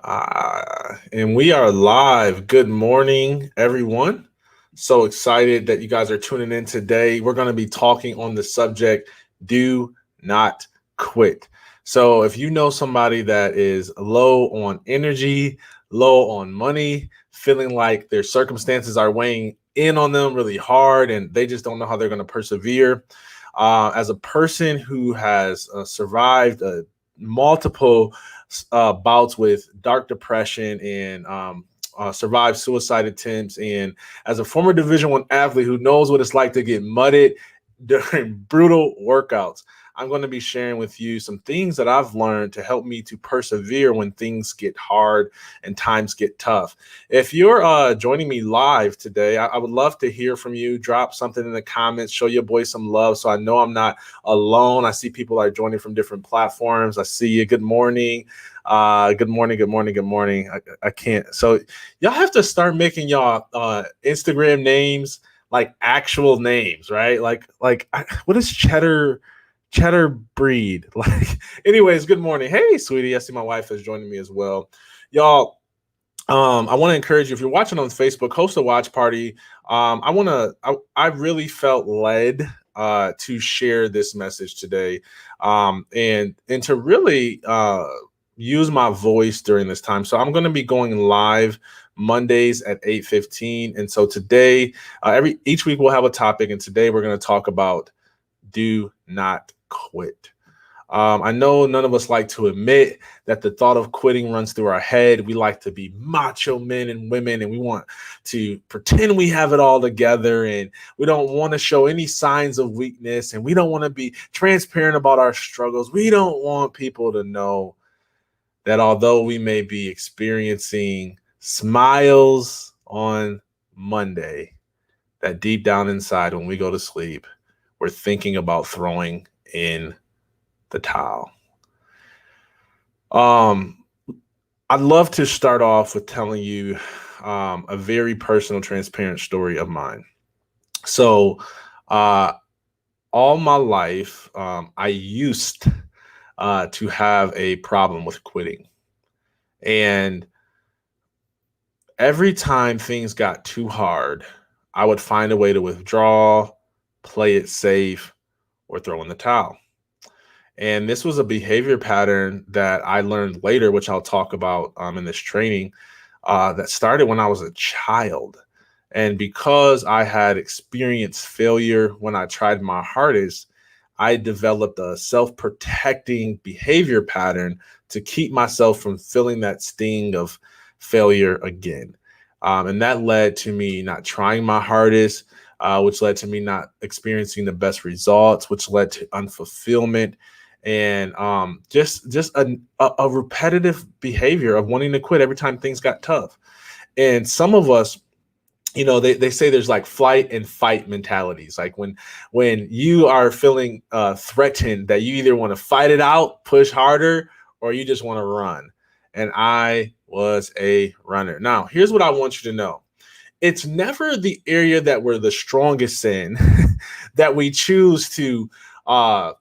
And we are live. Good morning, everyone. So excited that you guys are tuning in today. We're going to be talking on the subject do not quit. So, if you know somebody that is low on energy, low on money, feeling like their circumstances are weighing in on them really hard and they just don't know how they're going to persevere, as a person who has survived multiple bouts with dark depression and survived suicide attempts, and as a former Division I athlete who knows what it's like to get mudded during brutal workouts, I'm going to be sharing with you some things that I've learned to help me to persevere when things get hard and times get tough. If you're joining me live today, I would love to hear from you. Drop something in the comments, show your boy some love so I know I'm not alone. I see people are joining from different platforms. I see you. Good morning. Good morning. Good morning. Good morning. I can't. So y'all have to start making y'all Instagram names like actual names, right? What is cheddar breed? Like, anyways, good morning. Hey, sweetie. I see my wife is joining me as well. Y'all, I want to encourage you, if you're watching on Facebook, host a watch party. I really felt led to share this message today, and to really use my voice during this time. So I'm going to be going live Mondays at 8:15. And so today, each week we'll have a topic, and today we're going to talk about do not quit. I know none of us like to admit that the thought of quitting runs through our head. We like to be macho men and women, and we want to pretend we have it all together, and we don't want to show any signs of weakness, and we don't want to be transparent about our struggles. We don't want people to know that although we may be experiencing smiles on Monday, that deep down inside, when we go to sleep, we're thinking about throwing in the towel. I'd love to start off with telling you a very personal, transparent story of mine. So, all my life, I used to have a problem with quitting. And every time things got too hard, I would find a way to withdraw, play it safe, or throw in the towel. And this was a behavior pattern that I learned later, which I'll talk about in this training, that started when I was a child. And because I had experienced failure when I tried my hardest, I developed a self protecting behavior pattern to keep myself from feeling that sting of failure again. And that led to me not trying my hardest, which led to me not experiencing the best results, which led to unfulfillment and just a repetitive behavior of wanting to quit every time things got tough. And some of us, they say there's like flight and fight mentalities. Like when you are feeling threatened, that you either want to fight it out, push harder, or you just want to run. And I was a runner. Now, here's what I want you to know. It's never the area that we're the strongest in that we choose to uh,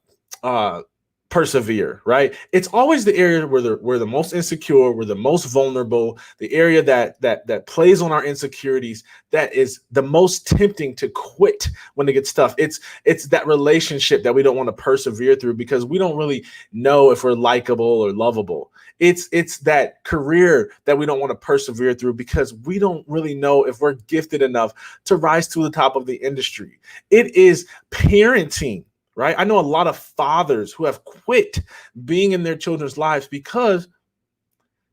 uh, persevere, right? It's always the area where we're the most insecure, we're the most vulnerable, the area that plays on our insecurities, that is the most tempting to quit when it gets tough. It's that relationship that we don't want to persevere through because we don't really know if we're likable or lovable. It's that career that we don't want to persevere through because we don't really know if we're gifted enough to rise to the top of the industry. It is parenting, right? I know a lot of fathers who have quit being in their children's lives because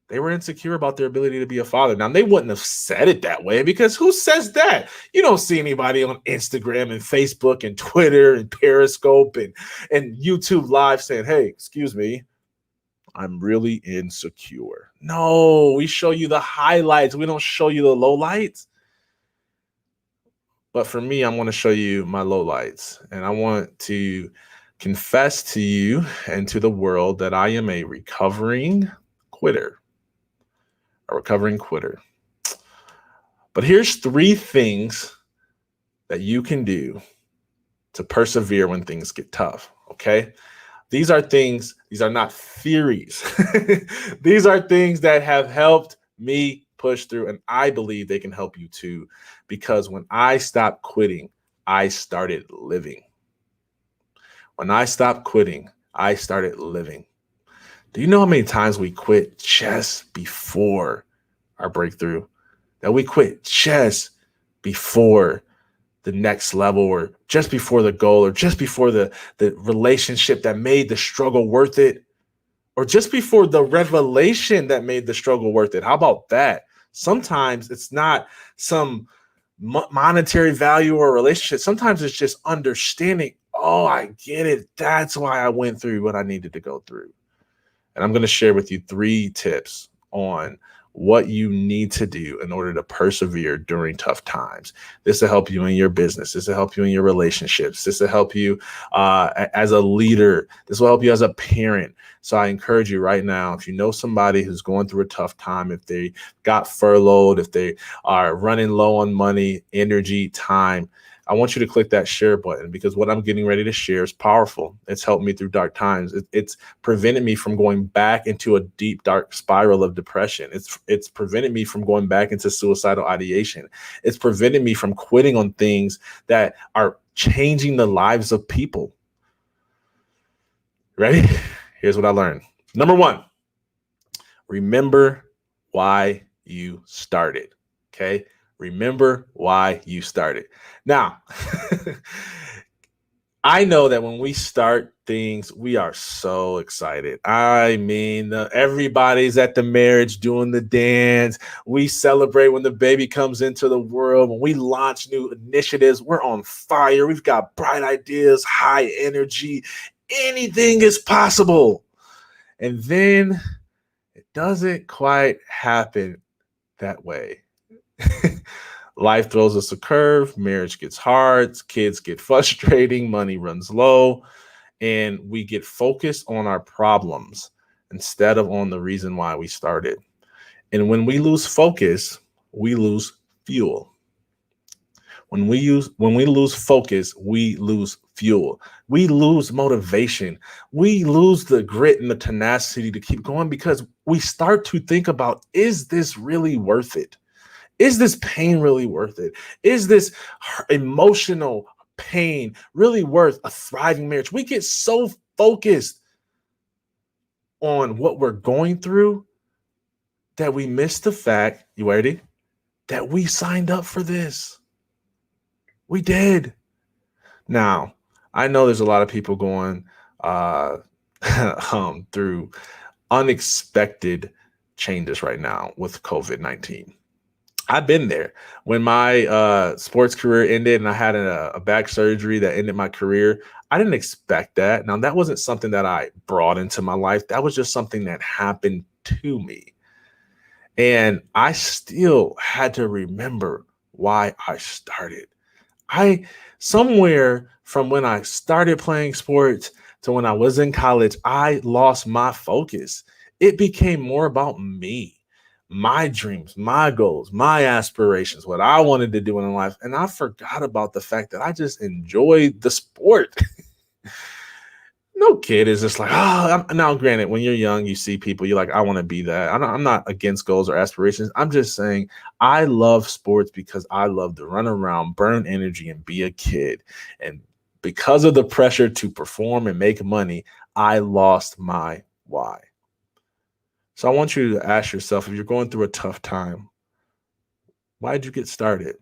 they were insecure about their ability to be a father. Now, they wouldn't have said it that way because who says that? You don't see anybody on Instagram and Facebook and Twitter and Periscope and YouTube Live saying, hey, excuse me, I'm really insecure. No, we show you the highlights. We don't show you the lowlights. But for me, I want to show you my lowlights. And I want to confess to you and to the world that I am a recovering quitter. A recovering quitter. But here's 3 things that you can do to persevere when things get tough. Okay. These are things, these are not theories. These are things that have helped me push through, and I believe they can help you too. Because when I stopped quitting, I started living. When I stopped quitting, I started living. Do you know how many times we quit just before our breakthrough? That we quit just before the next level, or just before the goal, or just before the relationship that made the struggle worth it, or just before the revelation that made the struggle worth it. How about that? Sometimes it's not some monetary value or relationship. Sometimes it's just understanding, oh, I get it. That's why I went through what I needed to go through. And I'm going to share with you 3 tips on what you need to do in order to persevere during tough times. This will help you in your business. This will help you in your relationships. This will help you as a leader. This will help you as a parent. So I encourage you right now, if you know somebody who's going through a tough time, if they got furloughed, if they are running low on money, energy, time, I want you to click that share button, because what I'm getting ready to share is powerful. It's helped me through dark times. It's prevented me from going back into a deep, dark spiral of depression. It's prevented me from going back into suicidal ideation. It's prevented me from quitting on things that are changing the lives of people. Ready? Here's what I learned. Number 1, remember why you started. Okay? Remember why you started. Now, I know that when we start things, we are so excited. I mean, everybody's at the marriage doing the dance. We celebrate when the baby comes into the world. When we launch new initiatives, we're on fire. We've got bright ideas, high energy. Anything is possible. And then it doesn't quite happen that way. Life throws us a curve, marriage gets hard, kids get frustrating, money runs low, and we get focused on our problems instead of on the reason why we started. And when we lose focus, we lose fuel. When we lose focus, we lose fuel. We lose motivation. We lose the grit and the tenacity to keep going, because we start to think about, is this really worth it? Is this pain really worth it? Is this emotional pain really worth a thriving marriage? We get so focused on what we're going through that we miss the fact, you ready, that we signed up for this. We did. Now, I know there's a lot of people going through unexpected changes right now with COVID-19. I've been there. When my sports career ended and I had a back surgery that ended my career, I didn't expect that. Now, that wasn't something that I brought into my life. That was just something that happened to me. And I still had to remember why I started. Somewhere from when I started playing sports to when I was in college, I lost my focus. It became more about me, my dreams, my goals, my aspirations, what I wanted to do in life. And I forgot about the fact that I just enjoyed the sport. No kid is just like, now granted, when you're young, you see people, you're like, I want to be that. I'm not against goals or aspirations. I'm just saying I love sports because I love to run around, burn energy, and be a kid. And because of the pressure to perform and make money, I lost my why. So I want you to ask yourself, if you're going through a tough time, why did you get started?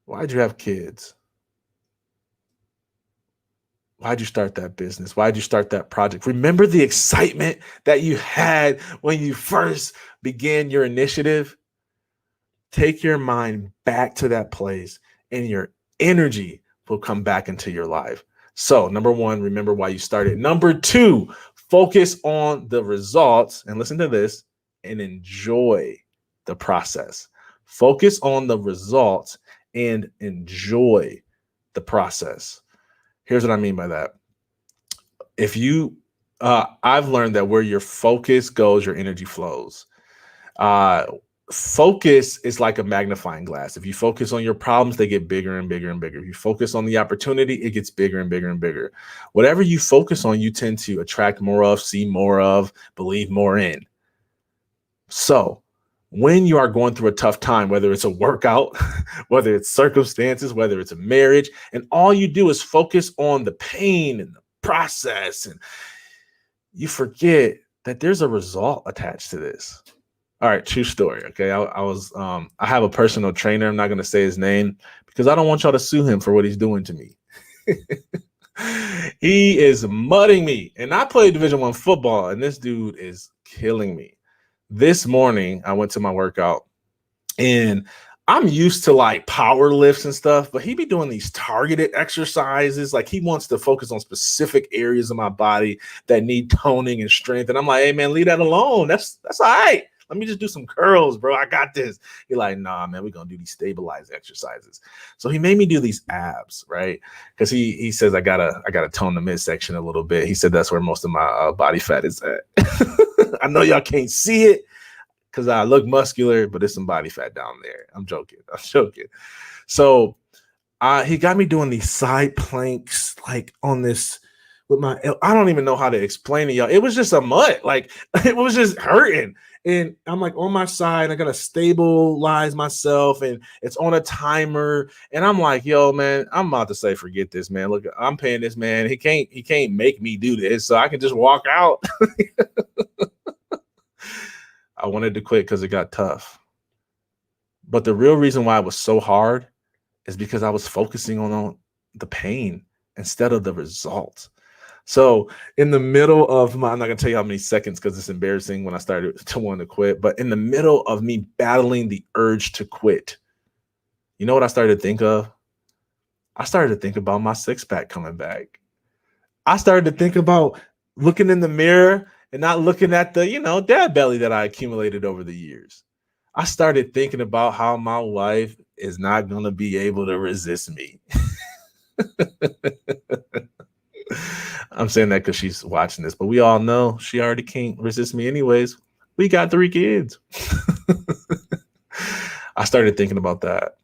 Why did you have kids? Why'd you start that business? Why'd you start that project? Remember the excitement that you had when you first began your initiative? Take your mind back to that place and your energy will come back into your life. So, number 1, remember why you started. Number 2, focus on the results, and listen to this, and enjoy the process. Focus on the results and enjoy the process. Here's what I mean by that. I've learned that where your focus goes, your energy flows. focus is like a magnifying glass. If you focus on your problems, they get bigger and bigger and bigger. If you focus on the opportunity, it gets bigger and bigger and bigger. Whatever you focus on, you tend to attract more of, see more of, believe more in. So when you are going through a tough time, whether it's a workout, whether it's circumstances, whether it's a marriage, and all you do is focus on the pain and the process, and you forget that there's a result attached to this. All right, true story. Okay, I have a personal trainer. I'm not going to say his name because I don't want y'all to sue him for what he's doing to me. He is mudding me, and I play Division I football, and this dude is killing me. This morning, I went to my workout, and I'm used to like power lifts and stuff, but he be doing these targeted exercises. Like he wants to focus on specific areas of my body that need toning and strength. And I'm like, hey man, leave that alone. That's all right. Let me just do some curls, bro. I got this. He's like, nah, man, we're going to do these stabilized exercises. So he made me do these abs, right? Because he says I gotta tone the midsection a little bit. He said that's where most of my body fat is at. I know y'all can't see it because I look muscular, but there's some body fat down there. I'm joking. So he got me doing these side planks like on this with my, I don't even know how to explain it, y'all. It was just a mutt. Like it was just hurting. And I'm like on my side, I gotta stabilize myself, and it's on a timer. And I'm like, yo, man, I'm about to say, forget this, man. Look, I'm paying this man. He can't make me do this, so I can just walk out. I wanted to quit because it got tough. But the real reason why it was so hard is because I was focusing on the pain instead of the result. So in the middle of I'm not going to tell you how many seconds because it's embarrassing when I started to want to quit, but in the middle of me battling the urge to quit, you know what I started to think of? I started to think about my six-pack coming back. I started to think about looking in the mirror and not looking at the, dad belly that I accumulated over the years. I started thinking about how my wife is not going to be able to resist me. I'm saying that because she's watching this, but we all know she already can't resist me anyways. We got 3 kids. I started thinking about that.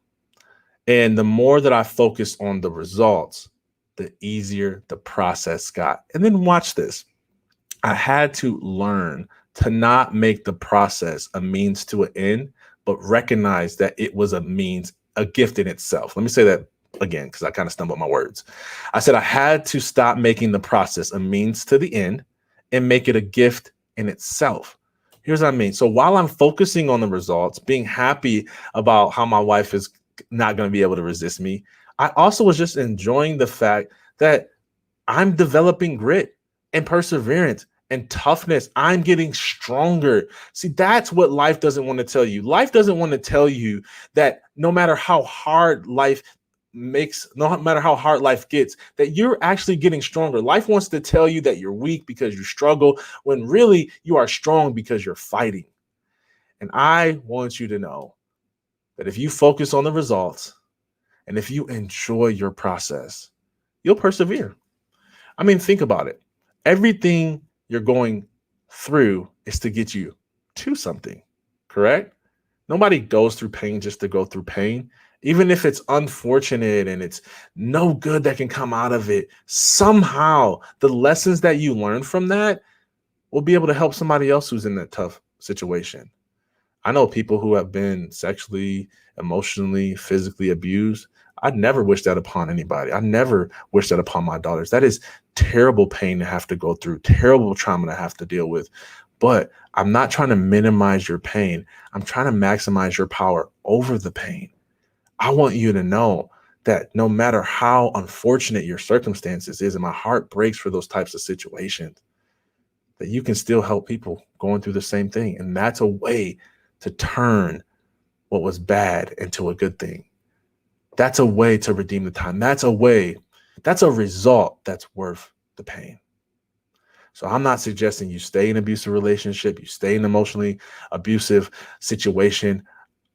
And the more that I focused on the results, the easier the process got. And then watch this. I had to learn to not make the process a means to an end, but recognize that it was a means, a gift in itself. Let me say that again, because I kind of stumbled my words. I said I had to stop making the process a means to the end and make it a gift in itself. Here's what I mean. So while I'm focusing on the results, being happy about how my wife is not going to be able to resist me, I also was just enjoying the fact that I'm developing grit and perseverance and toughness. I'm getting stronger. See, that's what life doesn't want to tell you. Life doesn't want to tell you that no matter how hard life no matter how hard life gets, that you're actually getting stronger. Life wants to tell you that you're weak because you struggle, when really you are strong because you're fighting. And I want you to know that if you focus on the results and if you enjoy your process, you'll persevere. I mean, think about it. Everything you're going through is to get you to something, correct? Nobody goes through pain just to go through pain. Even if it's unfortunate and it's no good that can come out of it, somehow the lessons that you learn from that will be able to help somebody else who's in that tough situation. I know people who have been sexually, emotionally, physically abused. I'd never wish that upon anybody. I never wish that upon my daughters. That is terrible pain to have to go through, terrible trauma to have to deal with. But I'm not trying to minimize your pain. I'm trying to maximize your power over the pain. I want you to know that no matter how unfortunate your circumstances is, and my heart breaks for those types of situations, that you can still help people going through the same thing. And that's a way to turn what was bad into a good thing. That's a way to redeem the time. That's a result that's worth the pain. So I'm not suggesting you stay in an abusive relationship, you stay in an emotionally abusive situation.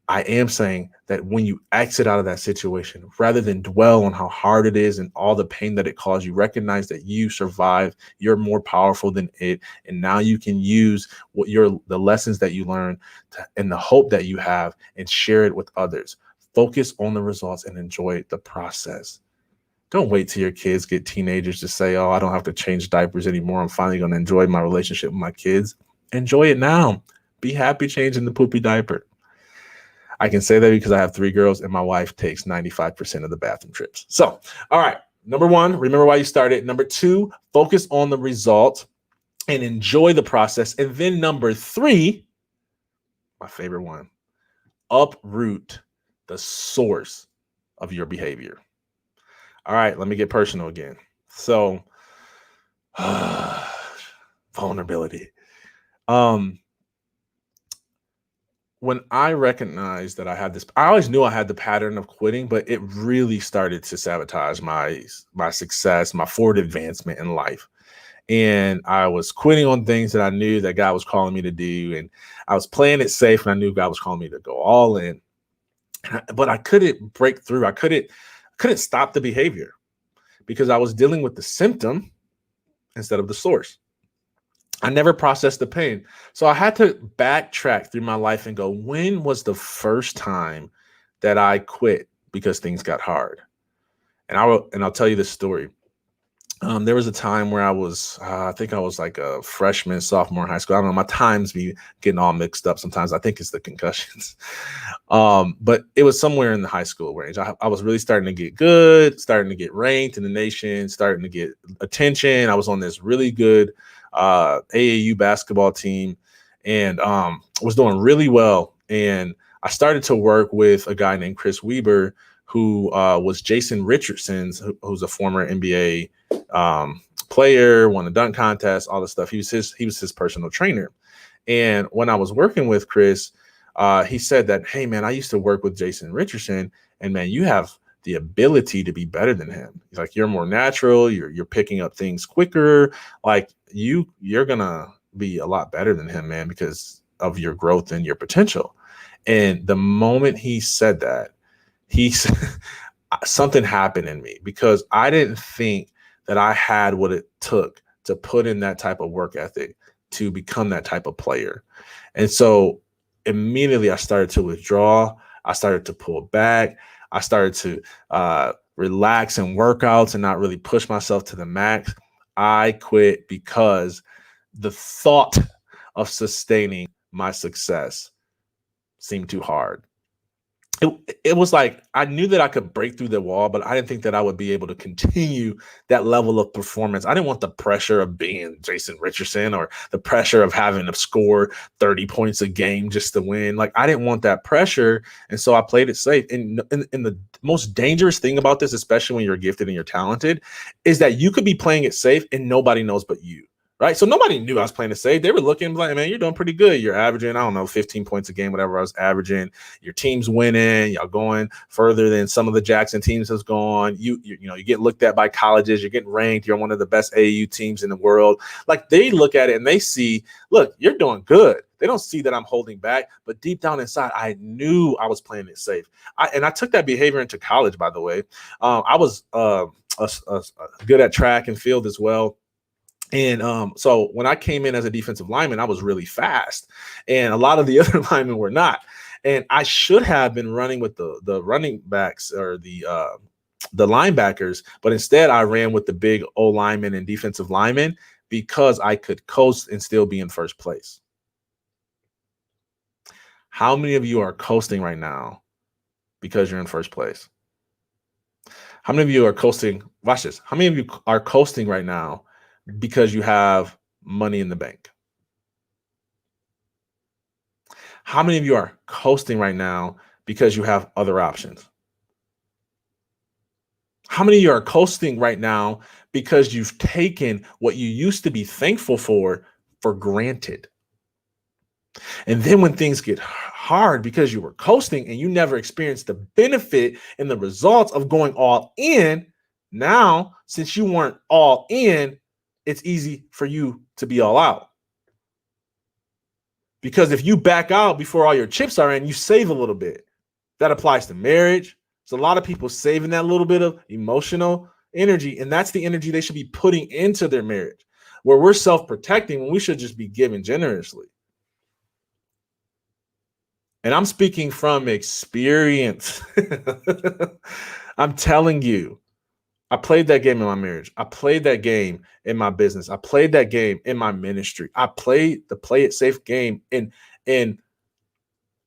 I am saying that when you exit out of that situation, rather than dwell on how hard it is and all the pain that it caused, you recognize that you survived, you're more powerful than it. And now you can use the lessons that you learn and the hope that you have and share it with others. Focus on the results and enjoy the process. Don't wait till your kids get teenagers to say, oh, I don't have to change diapers anymore. I'm finally going to enjoy my relationship with my kids. Enjoy it now. Be happy changing the poopy diaper. I can say that because I have 3 girls and my wife takes 95% of the bathroom trips. So, all right. Number 1, remember why you started. Number 2, focus on the result and enjoy the process. And then number 3, my favorite one, uproot the source of your behavior. All right, let me get personal again. So, vulnerability. When I recognized that I had this, I always knew I had the pattern of quitting, but it really started to sabotage my success, my forward advancement in life. And I was quitting on things that I knew that God was calling me to do. And I was playing it safe, and I knew God was calling me to go all in. But I couldn't break through. I couldn't stop the behavior because I was dealing with the symptom instead of the source. I never processed the pain. So I had to backtrack through my life and go, when was the first time that I quit because things got hard? And I'll tell you this story. There was a time where I think I was like a freshman, sophomore in high school. I don't know. My times be getting all mixed up sometimes. I think it's the concussions. But it was somewhere in the high school range. I was really starting to get good, starting to get ranked in the nation, starting to get attention. I was on this really good AAU basketball team and was doing really well. And I started to work with a guy named Chris Weber, who was Jason Richardson's, who's a former NBA player, won the dunk contest, all this stuff. He was his personal trainer. And when I was working with Chris, he said that, hey man, I used to work with Jason Richardson, and man, you have the ability to be better than him. He's like, you're more natural, you're picking up things quicker. Like you're gonna be a lot better than him, man, because of your growth and your potential. And the moment he said that, something happened in me because I didn't think that I had what it took to put in that type of work ethic to become that type of player. And so immediately I started to withdraw. I started to pull back. I started to relax in workouts and not really push myself to the max. I quit because the thought of sustaining my success seemed too hard. It was like I knew that I could break through the wall, but I didn't think that I would be able to continue that level of performance. I didn't want the pressure of being Jason Richardson or the pressure of having to score 30 points a game just to win. Like I didn't want that pressure. And so I played it safe. And the most dangerous thing about this, especially when you're gifted and you're talented, is that you could be playing it safe and nobody knows but you. Right. So nobody knew I was playing it safe. They were looking like, man, you're doing pretty good. You're averaging, I don't know, 15 points a game, whatever I was averaging. Your team's winning. Y'all going further than some of the Jackson teams has gone. You get looked at by colleges. You're getting ranked. You're one of the best AAU teams in the world. Like they look at it and they see, look, you're doing good. They don't see that I'm holding back. But deep down inside, I knew I was playing it safe. I took that behavior into college, by the way. I was good at track and field as well. And so when I came in as a defensive lineman, I was really fast, and a lot of the other linemen were not. And I should have been running with the running backs or the linebackers, but instead I ran with the big O linemen and defensive linemen because I could coast and still be in first place. How many of you are coasting right now because you're in first place? How many of you are coasting? Watch this. How many of you are coasting right now because you have money in the bank? How many of you are coasting right now because you have other options? How many of you are coasting right now because you've taken what you used to be thankful for granted? And then when things get hard because you were coasting and you never experienced the benefit and the results of going all in, now, since you weren't all in, it's easy for you to be all out. Because if you back out before all your chips are in, you save a little bit. That applies to marriage. So a lot of people saving that little bit of emotional energy, and that's the energy they should be putting into their marriage, where we're self-protecting when we should just be giving generously. And I'm speaking from experience. I'm telling you, I played that game in my marriage. I played that game in my business. I played that game in my ministry. I played the play it safe game, and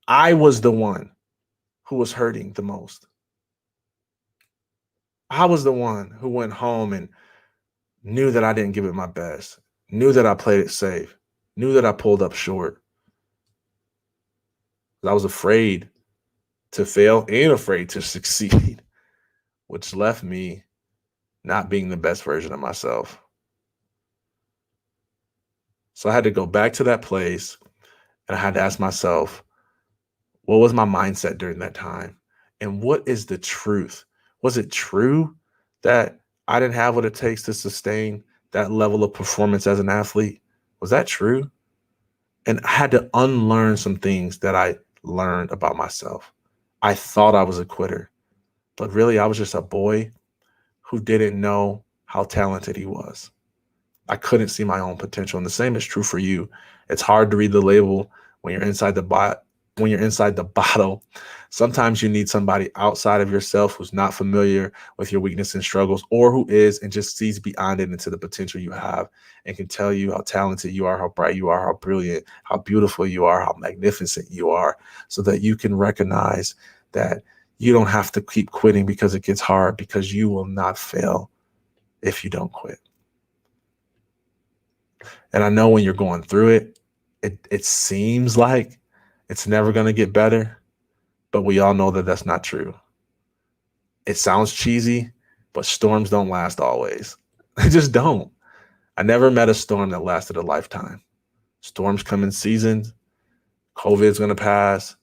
I was the one who was hurting the most. I was the one who went home and knew that I didn't give it my best, knew that I played it safe, knew that I pulled up short. I was afraid to fail and afraid to succeed, which left me not being the best version of myself. So I had to go back to that place and I had to ask myself, what was my mindset during that time? And what is the truth? Was it true that I didn't have what it takes to sustain that level of performance as an athlete? Was that true? And I had to unlearn some things that I learned about myself. I thought I was a quitter, but really I was just a boy who didn't know how talented he was. I couldn't see my own potential. And the same is true for you. It's hard to read the label when you're inside the bottle. Sometimes you need somebody outside of yourself who's not familiar with your weakness and struggles, or who is and just sees beyond it into the potential you have and can tell you how talented you are, how bright you are, how brilliant, how beautiful you are, how magnificent you are, so that you can recognize that you don't have to keep quitting because it gets hard, because you will not fail if you don't quit. And I know when you're going through it, it seems like it's never going to get better, but we all know that that's not true. It sounds cheesy, but storms don't last always. They just don't. I never met a storm that lasted a lifetime. Storms come in seasons. COVID's going to pass,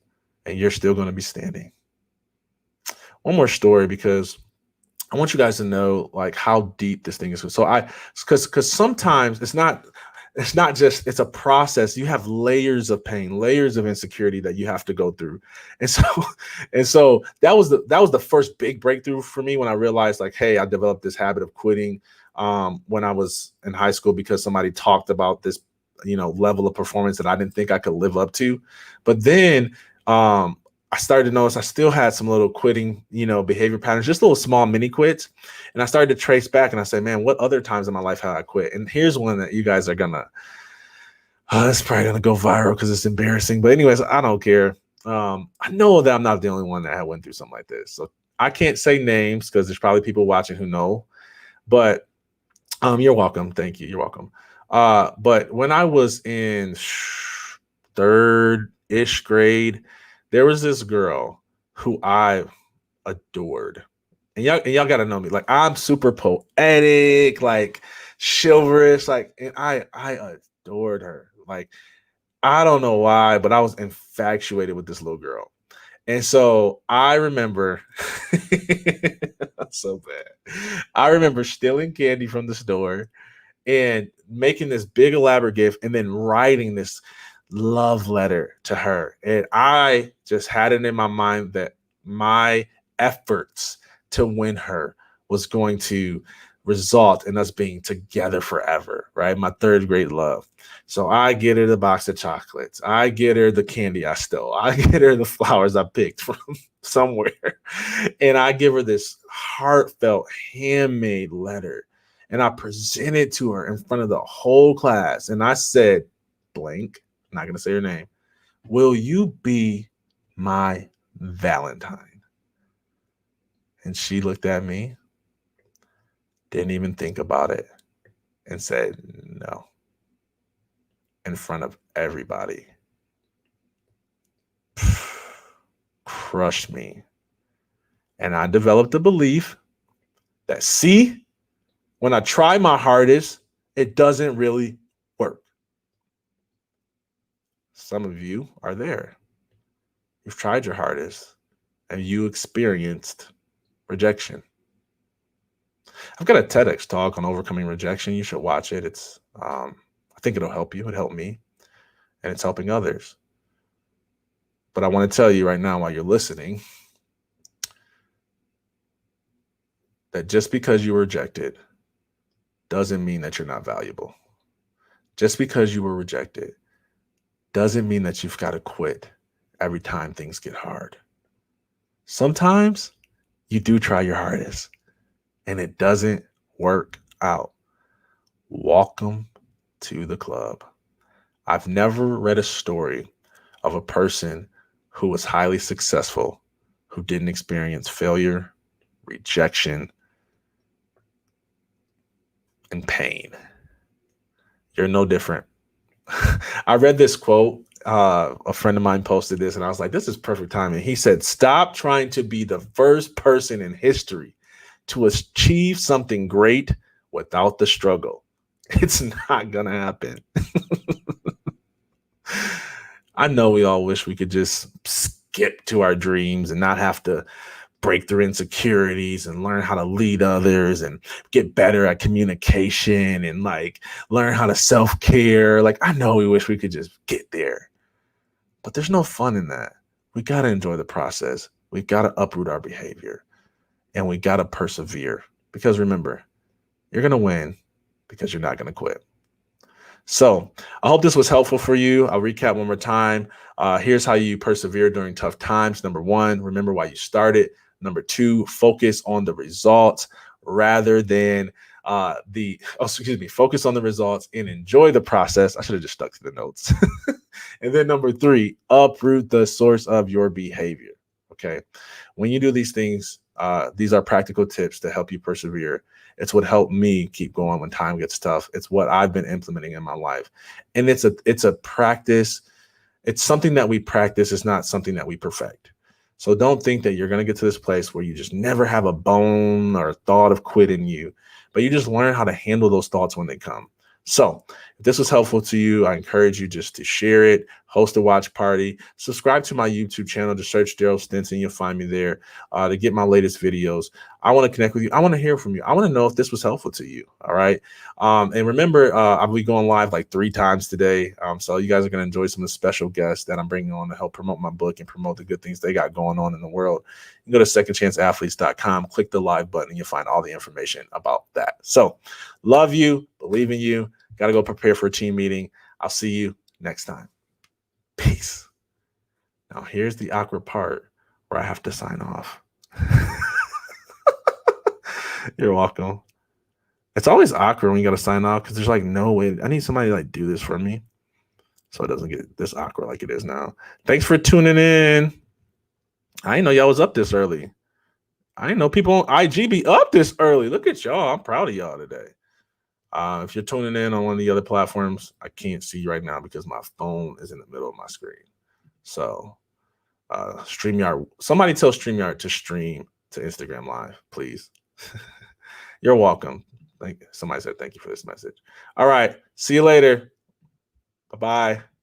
and you're still going to be standing. One more story, because I want you guys to know like how deep this thing is. So because sometimes it's not just, it's a process. You have layers of pain, layers of insecurity that you have to go through. And so that was the first big breakthrough for me, when I realized like, hey, I developed this habit of quitting when I was in high school, because somebody talked about this, level of performance that I didn't think I could live up to. But then I started to notice I still had some little quitting, behavior patterns, just little small mini quits. And I started to trace back and I said, man, what other times in my life have I quit? And here's one that you guys are it's probably going to go viral because it's embarrassing. But anyways, I don't care. I know that I'm not the only one that went through something like this. So I can't say names because there's probably people watching who know, but you're welcome. Thank you. You're welcome. But when I was in third-ish grade, there was this girl who I adored. And y'all got to know me. Like, I'm super poetic, like chivalrous, like, and I adored her. Like, I don't know why, but I was infatuated with this little girl. And so I remember, so bad. I remember stealing candy from the store and making this big elaborate gift and then writing this love letter to her. And I just had it in my mind that my efforts to win her was going to result in us being together forever, right? My third grade love. So I get her the box of chocolates. I get her the candy I stole. I get her the flowers I picked from somewhere. And I give her this heartfelt handmade letter. And I present it to her in front of the whole class. And I said, blank, I'm not going to say her name, will you be my Valentine? And she looked at me, didn't even think about it, and said no in front of everybody. Crushed me. And I developed a belief that, see, when I try my hardest, it doesn't really work. Some of you are there. You've tried your hardest and you experienced rejection. I've got a TEDx talk on overcoming rejection. You should watch it. I think it'll help you. It helped me. and it's helping others. But I want to tell you right now while you're listening that just because you were rejected doesn't mean that you're not valuable. Just because you were rejected doesn't mean that you've got to quit every time things get hard. Sometimes you do try your hardest and it doesn't work out. Welcome to the club. I've never read a story of a person who was highly successful who didn't experience failure, rejection, and pain. You're no different. I read this quote. A friend of mine posted this, and I was like, this is perfect timing. He said, stop trying to be the first person in history to achieve something great without the struggle. It's not going to happen. I know we all wish we could just skip to our dreams and not have to break through insecurities and learn how to lead others and get better at communication and like learn how to self-care. Like, I know we wish we could just get there, but there's no fun in that. We got to enjoy the process. We got to uproot our behavior and we got to persevere, because remember, you're going to win because you're not going to quit. So I hope this was helpful for you. I'll recap one more time. Here's how you persevere during tough times. Number one, remember why you started. Number two, focus on the results rather than focus on the results and enjoy the process. I should have just stuck to the notes. And then number three, uproot the source of your behavior. Okay. When you do these things, these are practical tips to help you persevere. It's what helped me keep going when time gets tough. It's what I've been implementing in my life. And it's a practice. It's something that we practice. It's not something that we perfect. So don't think that you're going to get to this place where you just never have a bone or a thought of quitting you, but you just learn how to handle those thoughts when they come. So if this was helpful to you, I encourage you just to share it, host a watch party, subscribe to my YouTube channel, to search Darryll Stinson. You'll find me there to get my latest videos. I want to connect with you. I want to hear from you. I want to know if this was helpful to you. All right. And remember, I'll be going live like 3 times today. So you guys are going to enjoy some of the special guests that I'm bringing on to help promote my book and promote the good things they got going on in the world. You can go to secondchanceathletes.com, click the live button, and you'll find all the information about that. So love you, believe in you. Got to go prepare for a team meeting. I'll see you next time. Peace. Now here's the awkward part where I have to sign off. You're welcome. It's always awkward when you got to sign off because there's like no way. I need somebody to like do this for me so it doesn't get this awkward like it is now. Thanks for tuning in. I didn't know y'all was up this early. I didn't know people on IG be up this early. Look at y'all. I'm proud of y'all today. If you're tuning in on one of the other platforms, I can't see you right now because my phone is in the middle of my screen. So StreamYard, somebody tell StreamYard to stream to Instagram Live, please. You're welcome. Somebody said thank you for this message. All right. See you later. Bye-bye.